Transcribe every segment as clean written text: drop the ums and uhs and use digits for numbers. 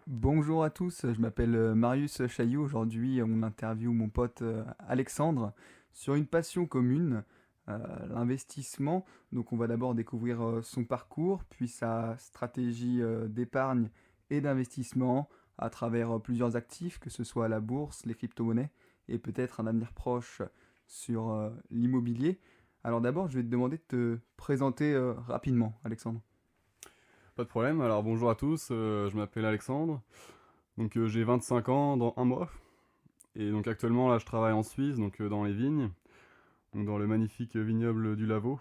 Bonjour à tous, je m'appelle Marius Chaillot. Aujourd'hui, on interviewe mon pote Alexandre sur une passion commune, l'investissement. Donc, on va d'abord découvrir son parcours, puis sa stratégie d'épargne et d'investissement à travers plusieurs actifs, que ce soit la bourse, les crypto-monnaies et peut-être un avenir proche sur l'immobilier. Alors, d'abord, je vais te demander de te présenter rapidement, Alexandre. Pas de problème. Alors bonjour à tous, je m'appelle Alexandre. J'ai 25 ans dans un mois. Et donc actuellement là je travaille en Suisse, dans les vignes, donc dans le magnifique vignoble du Lavaux.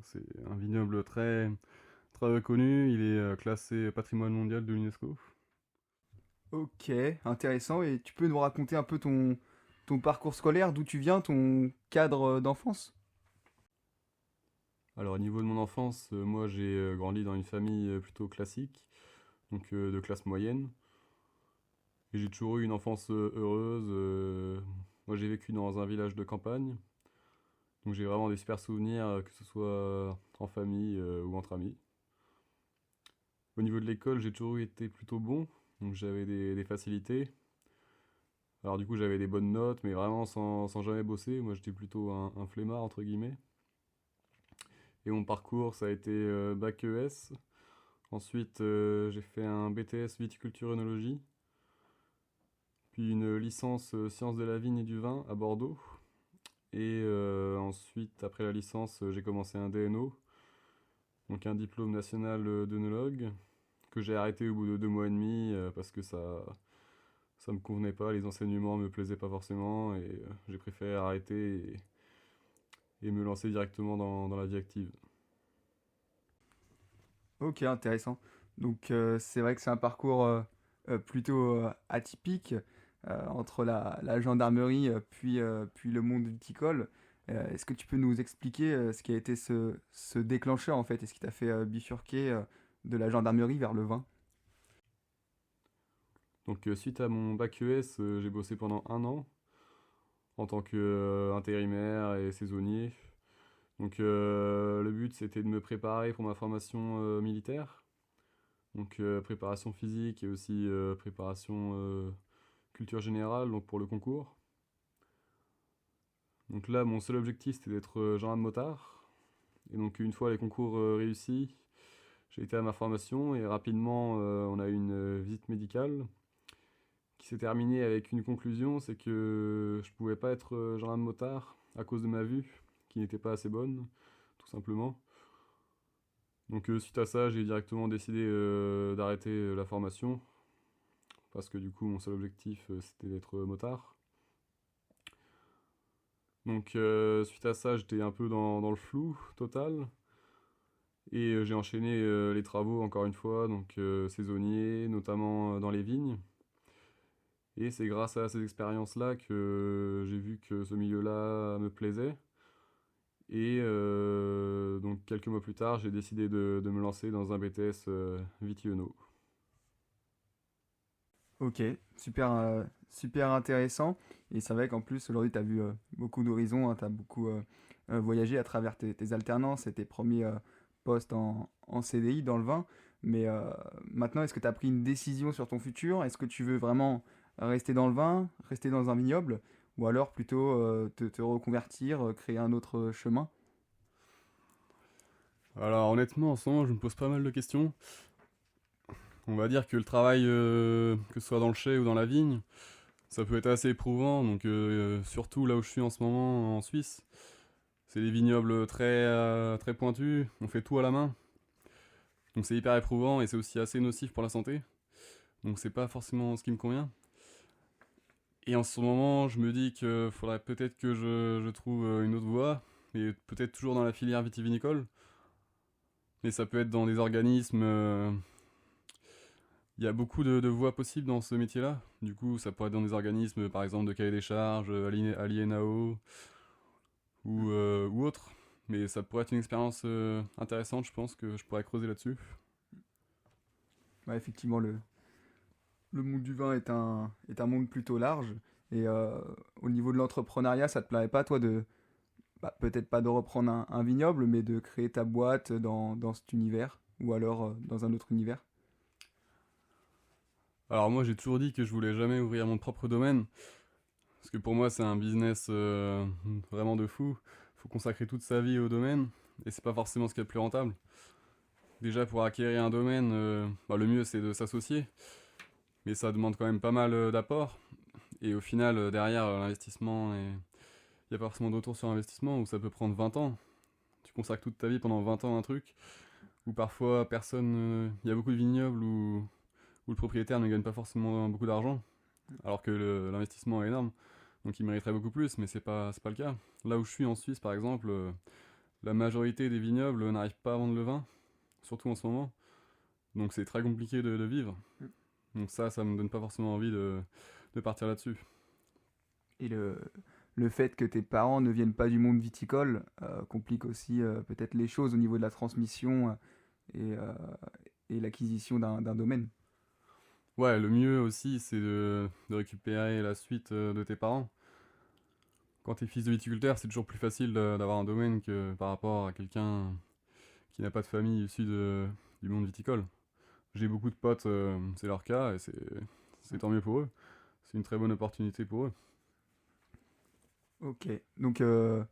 C'est un vignoble très très reconnu, il est classé patrimoine mondial de l'UNESCO. Ok, intéressant. Et tu peux nous raconter un peu ton parcours scolaire, d'où tu viens, ton cadre d'enfance? Alors au niveau de mon enfance, moi j'ai grandi dans une famille plutôt classique, de classe moyenne. Et j'ai toujours eu une enfance heureuse. Moi j'ai vécu dans un village de campagne. Donc j'ai vraiment des super souvenirs, que ce soit en famille ou entre amis. Au niveau de l'école, j'ai toujours été plutôt bon, donc j'avais des facilités. Alors du coup, j'avais des bonnes notes, mais vraiment sans jamais bosser. Moi, j'étais plutôt un flemmard, entre guillemets. Et mon parcours, ça a été bac ES. Ensuite, j'ai fait un BTS viticulture-œnologie, puis une licence sciences de la vigne et du vin à Bordeaux. Et ensuite, après la licence, j'ai commencé un DNO, donc un diplôme national d'œnologue, que j'ai arrêté au bout de 2 mois et demi parce que ça me convenait pas, les enseignements me plaisaient pas forcément et j'ai préféré arrêter et me lancer directement dans la vie active. Ok, intéressant. Donc c'est vrai que c'est un parcours plutôt atypique entre la gendarmerie puis le monde viticole. Est-ce que tu peux nous expliquer ce qui a été ce déclencheur en fait? Est-ce qui t'a fait bifurquer de la gendarmerie vers le vin? Suite à mon bac ES, j'ai bossé pendant un an en tant qu'intérimaire et saisonnier. Le but c'était de me préparer pour ma formation militaire, préparation physique et aussi préparation culture générale donc pour le concours. Donc là, mon seul objectif c'était d'être gendarme motard. Et donc une fois les concours réussis, j'ai été à ma formation et rapidement on a eu une visite médicale qui s'est terminée avec une conclusion, c'est que je pouvais pas être gendarme motard à cause de ma vue qui n'était pas assez bonne, tout simplement. Suite à ça, j'ai directement décidé d'arrêter la formation parce que du coup mon seul objectif c'était d'être motard. Suite à ça, j'étais un peu dans le flou total. Et j'ai enchaîné les travaux encore une fois, saisonniers, notamment dans les vignes. Et c'est grâce à ces expériences-là que j'ai vu que ce milieu-là me plaisait. Et donc quelques mois plus tard, j'ai décidé de me lancer dans un BTS Vitiono. Ok, super, super intéressant. Et c'est vrai qu'en plus, aujourd'hui, tu as vu beaucoup d'horizons, tu as beaucoup voyagé à travers tes alternances et tes premiers postes en CDI dans le vin. Mais maintenant, est-ce que tu as pris une décision sur ton futur? Est-ce que tu veux vraiment rester dans le vin, rester dans un vignoble, ou alors plutôt te reconvertir, créer un autre chemin? Alors honnêtement, en ce moment, je me pose pas mal de questions. On va dire que le travail, que ce soit dans le chai ou dans la vigne, ça peut être assez éprouvant. Surtout là où je suis en ce moment, en Suisse, c'est des vignobles très pointus. On fait tout à la main. Donc c'est hyper éprouvant et c'est aussi assez nocif pour la santé. Donc c'est pas forcément ce qui me convient. Et en ce moment, je me dis qu'il faudrait peut-être que je trouve une autre voie, et peut-être toujours dans la filière vitivinicole, mais ça peut être dans des organismes. Il y a beaucoup de voies possibles dans ce métier-là. Du coup, ça pourrait être dans des organismes, par exemple, de cahier des charges, à l'INAO ou autre. Mais ça pourrait être une expérience intéressante, je pense, que je pourrais creuser là-dessus. Ouais, effectivement, le monde du vin est un monde plutôt large. Et au niveau de l'entrepreneuriat, ça te plairait pas, toi, peut-être pas de reprendre un vignoble, mais de créer ta boîte dans cet univers, ou alors dans un autre univers? Alors moi j'ai toujours dit que je voulais jamais ouvrir mon propre domaine, parce que pour moi c'est un business vraiment de fou. Faut consacrer toute sa vie au domaine, et c'est pas forcément ce qui est le plus rentable. Déjà pour acquérir un domaine, le mieux c'est de s'associer, mais ça demande quand même pas mal d'apports. Et au final, derrière l'investissement, il n'y a pas forcément de retour sur investissement, où ça peut prendre 20 ans. Tu consacres toute ta vie pendant 20 ans à un truc, où parfois personne. Il y a beaucoup de vignobles où le propriétaire ne gagne pas forcément beaucoup d'argent, alors que l'investissement est énorme. Donc il mériterait beaucoup plus, mais c'est pas le cas. Là où je suis en Suisse, par exemple, la majorité des vignobles n'arrivent pas à vendre le vin, surtout en ce moment. Donc c'est très compliqué de vivre. Donc ça me donne pas forcément envie de partir là-dessus. Et le fait que tes parents ne viennent pas du monde viticole complique aussi peut-être les choses au niveau de la transmission et, euh, et l'acquisition d'un domaine. Ouais, le mieux aussi, c'est de récupérer la suite de tes parents. Quand t'es fils de viticulteur, c'est toujours plus facile d'avoir un domaine que par rapport à quelqu'un qui n'a pas de famille issue du monde viticole. J'ai beaucoup de potes, c'est leur cas, et c'est tant mieux pour eux. C'est une très bonne opportunité pour eux. Ok, donc on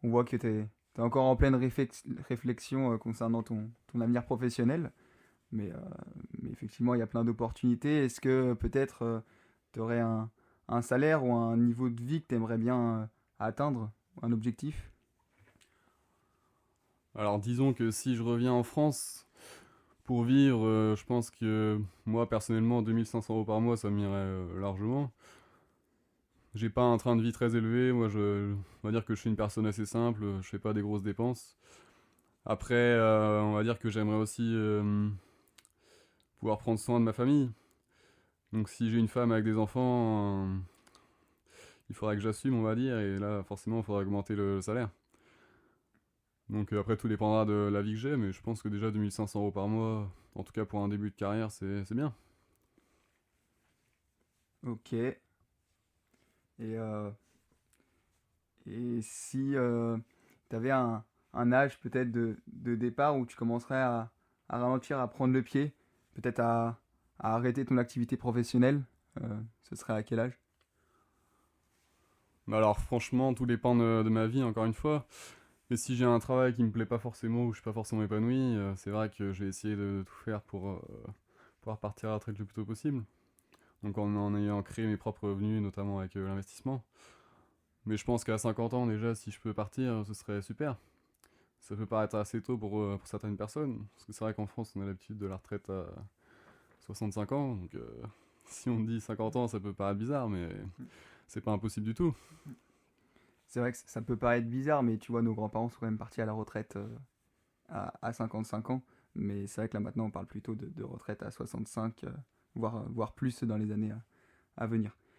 voit que tu es encore en pleine réflexion concernant ton avenir professionnel, mais, euh, mais effectivement, il y a plein d'opportunités. Est-ce que peut-être tu aurais un salaire ou un niveau de vie que tu aimerais bien atteindre, un objectif? Alors disons que si je reviens en France, pour vivre, je pense que moi personnellement, 2 500 € par mois, ça m'irait largement. J'ai pas un train de vie très élevé, on va dire que je suis une personne assez simple, je fais pas des grosses dépenses. Après, on va dire que j'aimerais aussi pouvoir prendre soin de ma famille. Donc si j'ai une femme avec des enfants, il faudra que j'assume, on va dire, et là forcément il faudra augmenter le salaire. Donc après tout dépendra de la vie que j'ai, mais je pense que déjà 2 500 € par mois, en tout cas pour un début de carrière, c'est bien. Ok. Et, et si tu avais un âge peut-être de départ où tu commencerais à ralentir, à prendre le pied, peut-être à arrêter ton activité professionnelle, ce serait à quel âge? Mais alors franchement, tout dépend de ma vie, encore une fois. Mais si j'ai un travail qui me plaît pas forcément ou je suis pas forcément épanoui, c'est vrai que je vais essayer de tout faire pour pouvoir partir à la retraite le plus tôt possible. Donc en ayant créé mes propres revenus, notamment avec l'investissement. Mais je pense qu'à 50 ans déjà, si je peux partir, ce serait super. Ça peut paraître assez tôt pour certaines personnes, parce que c'est vrai qu'en France, on a l'habitude de la retraite à 65 ans. Donc si on dit 50 ans, ça peut paraître bizarre, mais c'est pas impossible du tout. C'est vrai que ça peut paraître bizarre, mais tu vois, nos grands-parents sont quand même partis à la retraite à 55 ans. Mais c'est vrai que là maintenant, on parle plutôt de retraite à 65, voire plus dans les années à venir.